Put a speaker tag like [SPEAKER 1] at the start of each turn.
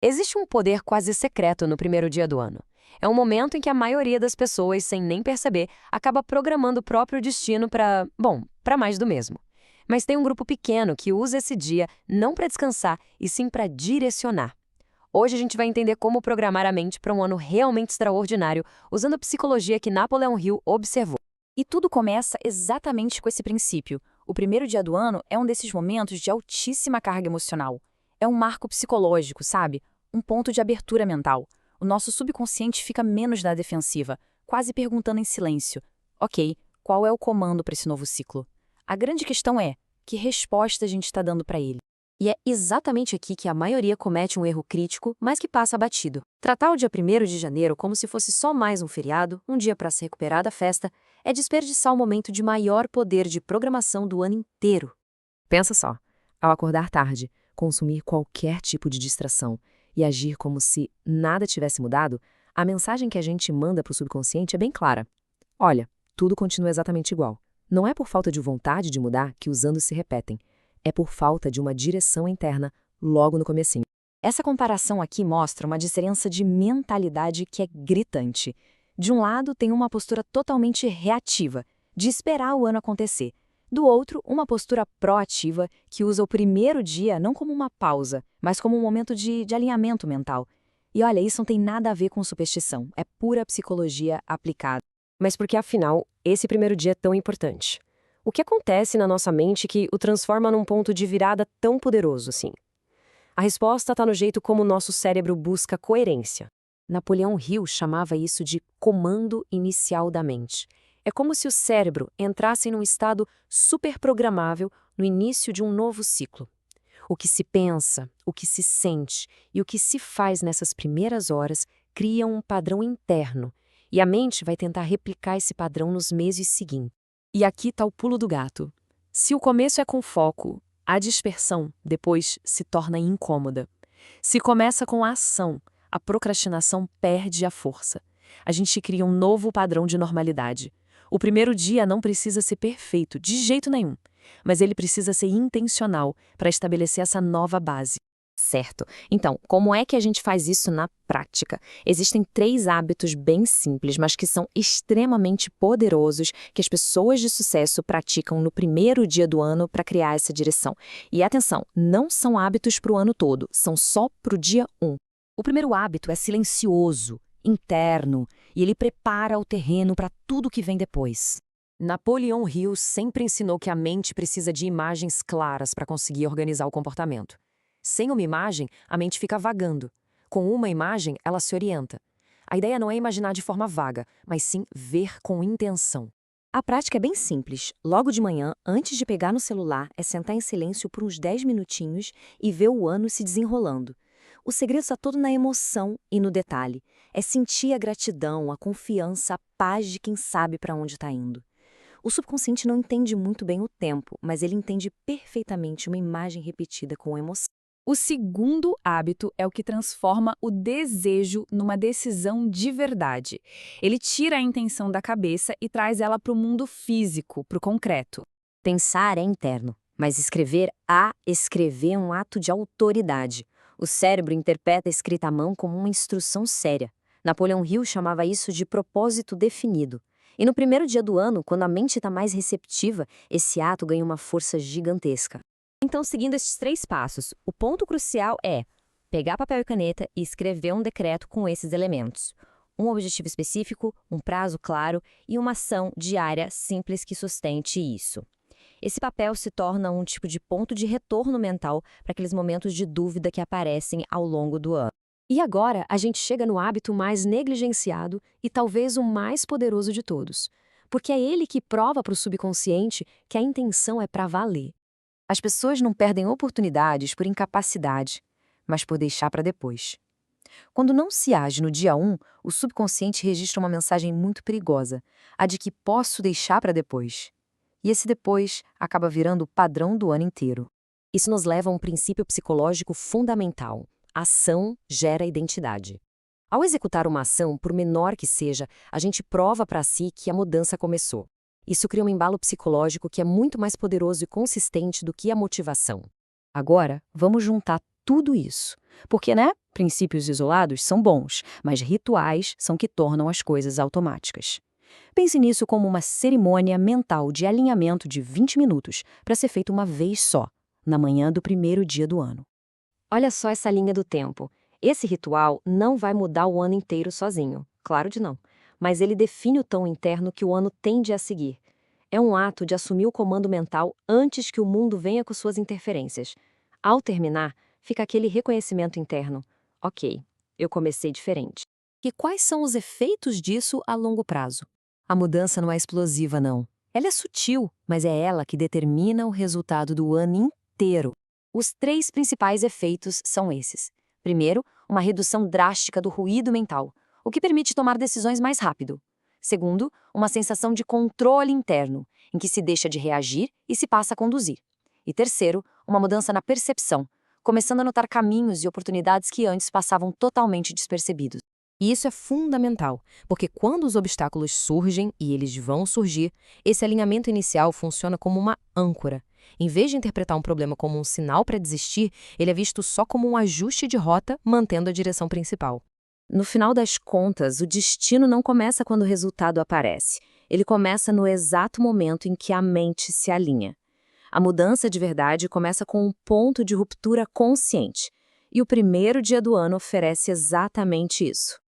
[SPEAKER 1] Existe um poder quase secreto no primeiro dia do ano. É um momento em que a maioria das pessoas, sem nem perceber, acaba programando o próprio destino para mais do mesmo. Mas tem um grupo pequeno que usa esse dia não para descansar, e sim para direcionar. Hoje a gente vai entender como programar a mente para um ano realmente extraordinário, usando a psicologia que Napoleão Hill observou.
[SPEAKER 2] E tudo começa exatamente com esse princípio. O primeiro dia do ano é um desses momentos de altíssima carga emocional. É um marco psicológico, sabe? Um ponto de abertura mental. O nosso subconsciente fica menos na defensiva, quase perguntando em silêncio: ok, qual é o comando para esse novo ciclo? A grande questão é: que resposta a gente está dando para ele?
[SPEAKER 1] E é exatamente aqui que a maioria comete um erro crítico, mas que passa batido. Tratar o dia 1º de janeiro como se fosse só mais um feriado, um dia para se recuperar da festa, é desperdiçar o momento de maior poder de programação do ano inteiro. Pensa só, ao acordar tarde, consumir qualquer tipo de distração e agir como se nada tivesse mudado, a mensagem que a gente manda para o subconsciente é bem clara. Olha, tudo continua exatamente igual. Não é por falta de vontade de mudar que os anos se repetem. É por falta de uma direção interna logo no comecinho.
[SPEAKER 2] Essa comparação aqui mostra uma diferença de mentalidade que é gritante. De um lado, tem uma postura totalmente reativa, de esperar o ano acontecer. Do outro, uma postura proativa, que usa o primeiro dia não como uma pausa, mas como um momento de alinhamento mental. E olha, isso não tem nada a ver com superstição, é pura psicologia aplicada.
[SPEAKER 1] Mas por que, afinal, esse primeiro dia é tão importante? O que acontece na nossa mente que o transforma num ponto de virada tão poderoso assim? A resposta está no jeito como o nosso cérebro busca coerência. Napoleão Hill chamava isso de comando inicial da mente. É como se o cérebro entrasse num estado superprogramável no início de um novo ciclo. O que se pensa, o que se sente e o que se faz nessas primeiras horas criam um padrão interno, e a mente vai tentar replicar esse padrão nos meses seguintes. E aqui está o pulo do gato. Se o começo é com foco, a dispersão depois se torna incômoda. Se começa com a ação, a procrastinação perde a força. A gente cria um novo padrão de normalidade. O primeiro dia não precisa ser perfeito, de jeito nenhum, mas ele precisa ser intencional para estabelecer essa nova base. Certo. Então, como é que a gente faz isso na prática? Existem 3 hábitos bem simples, mas que são extremamente poderosos, que as pessoas de sucesso praticam no primeiro dia do ano para criar essa direção. E atenção, não são hábitos para o ano todo, são só para o dia 1. O primeiro hábito é silencioso, interno, e ele prepara o terreno para tudo que vem depois. Napoleão Hill sempre ensinou que a mente precisa de imagens claras para conseguir organizar o comportamento. Sem uma imagem, a mente fica vagando. Com uma imagem, ela se orienta. A ideia não é imaginar de forma vaga, mas sim ver com intenção. A prática é bem simples. Logo de manhã, antes de pegar no celular, é sentar em silêncio por uns 10 minutinhos e ver o ano se desenrolando. O segredo está todo na emoção e no detalhe. É sentir a gratidão, a confiança, a paz de quem sabe para onde está indo. O subconsciente não entende muito bem o tempo, mas ele entende perfeitamente uma imagem repetida com emoção. O segundo hábito é o que transforma o desejo numa decisão de verdade. Ele tira a intenção da cabeça e traz ela para o mundo físico, para o concreto.
[SPEAKER 2] Pensar é interno, mas escrever é um ato de autoridade. O cérebro interpreta a escrita à mão como uma instrução séria. Napoleão Hill chamava isso de propósito definido. E no primeiro dia do ano, quando a mente está mais receptiva, esse ato ganha uma força gigantesca. Então, seguindo esses 3 passos, o ponto crucial é pegar papel e caneta e escrever um decreto com esses elementos. Um objetivo específico, um prazo claro e uma ação diária simples que sustente isso. Esse papel se torna um tipo de ponto de retorno mental para aqueles momentos de dúvida que aparecem ao longo do ano. E agora a gente chega no hábito mais negligenciado e talvez o mais poderoso de todos, porque é ele que prova para o subconsciente que a intenção é para valer. As pessoas não perdem oportunidades por incapacidade, mas por deixar para depois. Quando não se age no dia 1, o subconsciente registra uma mensagem muito perigosa, a de que posso deixar para depois. E esse depois acaba virando o padrão do ano inteiro. Isso nos leva a um princípio psicológico fundamental. Ação gera identidade. Ao executar uma ação, por menor que seja, a gente prova para si que a mudança começou. Isso cria um embalo psicológico que é muito mais poderoso e consistente do que a motivação. Agora, vamos juntar tudo isso. Porque, né, princípios isolados são bons, mas rituais são que tornam as coisas automáticas. Pense nisso como uma cerimônia mental de alinhamento de 20 minutos para ser feita uma vez só, na manhã do primeiro dia do ano.
[SPEAKER 1] Olha só essa linha do tempo. Esse ritual não vai mudar o ano inteiro sozinho, claro de não, mas ele define o tom interno que o ano tende a seguir. É um ato de assumir o comando mental antes que o mundo venha com suas interferências. Ao terminar, fica aquele reconhecimento interno. Ok, eu comecei diferente.
[SPEAKER 2] E quais são os efeitos disso a longo prazo? A mudança não é explosiva, não. Ela é sutil, mas é ela que determina o resultado do ano inteiro. Os 3 principais efeitos são esses. Primeiro, uma redução drástica do ruído mental, o que permite tomar decisões mais rápido. Segundo, uma sensação de controle interno, em que se deixa de reagir e se passa a conduzir. E terceiro, uma mudança na percepção, começando a notar caminhos e oportunidades que antes passavam totalmente despercebidos.
[SPEAKER 1] E isso é fundamental, porque quando os obstáculos surgem, e eles vão surgir, esse alinhamento inicial funciona como uma âncora. Em vez de interpretar um problema como um sinal para desistir, ele é visto só como um ajuste de rota, mantendo a direção principal.
[SPEAKER 2] No final das contas, o destino não começa quando o resultado aparece. Ele começa no exato momento em que a mente se alinha. A mudança de verdade começa com um ponto de ruptura consciente. E o primeiro dia do ano oferece exatamente isso.